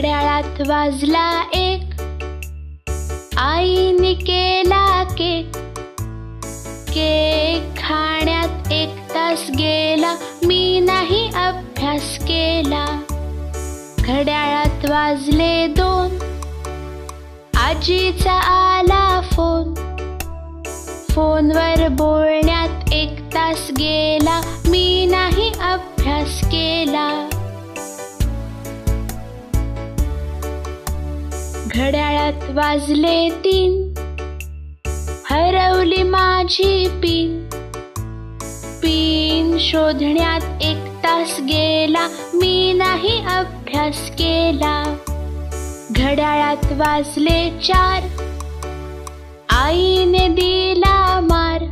घड्याळात वाजला एक, आईने केला केक. केक खाण्यात 1 तास गेला, मी नाही अभ्यास केला. घड्याळात वाजले 2, आजीचा आला फोन. फोनवर बोलण्यात 1 तास गेला, मी नाही अभ्यास केला. घड्याळात वाजले 3, हरवली माझी पिन. पिन शोधण्यात 1 तास गेला, मी नाही अभ्यास केला. घड्याळात वाजले 4, आईने दिला मार.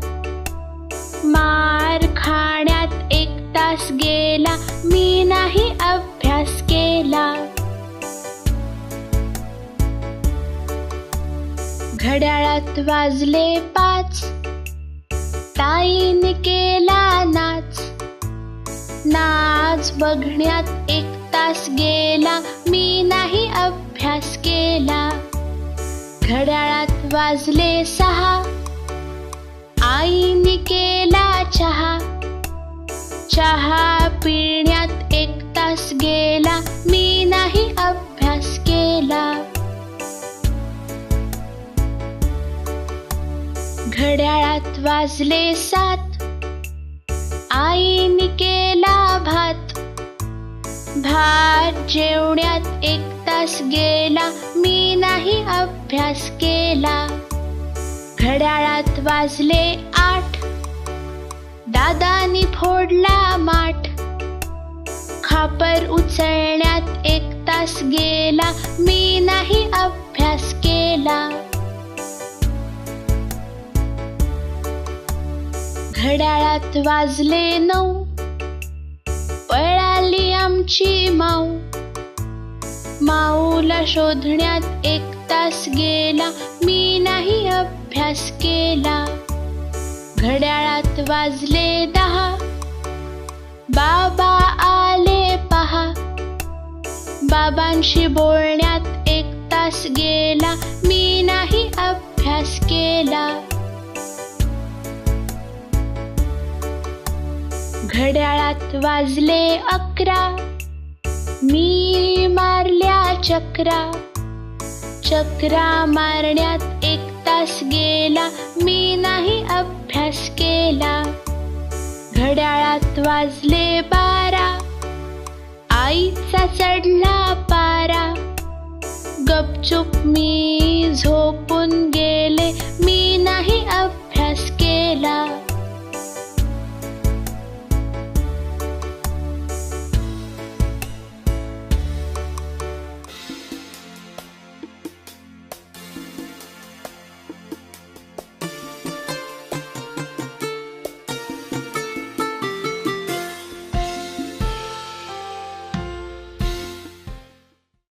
मार खाण्यात 1 तास गेला, मी नाही अभ्यास केला. घड्याळात वाजले 5, ताईने केला नाच. नाच बघण्यात 1 तास गेला, मी नाही अभ्यास केला. घड्याळात वाजले 6, आईने केला चहा. चहा पिण्यात 1 तास गेला, मी नाही अभ्यास केला. घड्याळात वाजले 7, आईने केला भात. भात जेवण्यात 1 तास गेला, मी नाही अभ्यास केला. घड्याळात वाजले 8, दादानी फोडला माठ. खापर उचलण्यात 1 तास गेला, मी नाही अभ्यास केला. घड्याळात वाजले 9, पळाली आमची माऊ. माऊला शोधण्यात 1 तास गेला, मी नाही अभ्यास केला. घड्याळात वाजले 10, बाबा आले पहा. बाबांशी बोलण्यात 1 तास गेला, मी नाही अभ्यास केला. घड्याळात वाजले 11, मी मारल्या चक्रा. चक्रा मारण्यात 1 तास गेला, मी नाही अभ्यास केला. घड्याळात वाजले 12, आईचा चढला पारा. गपचूप मी झोपून गेले,